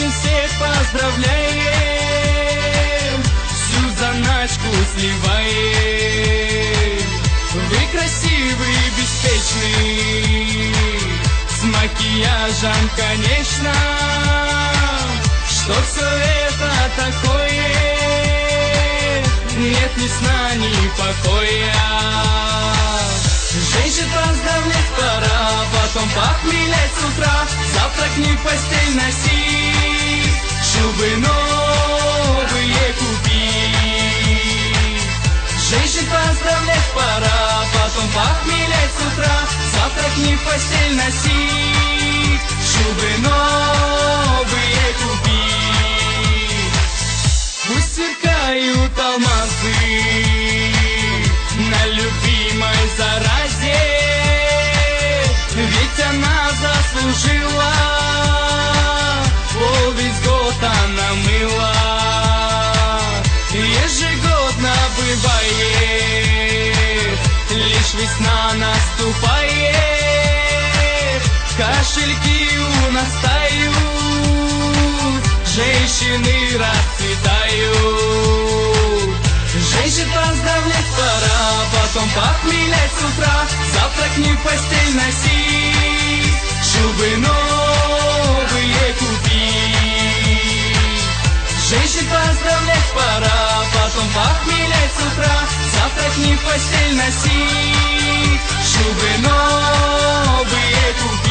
женщин всех поздравляем, всю заначку сливаем. Вы красивый, беспечный, с макияжем, конечно. Что все это такое? Нет ни сна, ни покоя. Женщин поздравлять пора, потом похмелять с утра, завтрак не в постель носить, шубы новые купить. Женщин поздравлять пора, потом похмелять с утра, завтрак не в постель носить, шубы новые купить. Пусть сверкают алмазы на любимой заразе, ведь она заслужила, весь год она мыла. Ежегодно бывает, лишь весна наступает, кошельки у нас тают, женщины расцветают. Женщин поздравлять пора, потом похмелять с утра, завтрак не в постель носить, шубы новые купить. Женщин поздравлять пора, потом похмелять с утра, завтрак не в постель носить, шубы новые купить.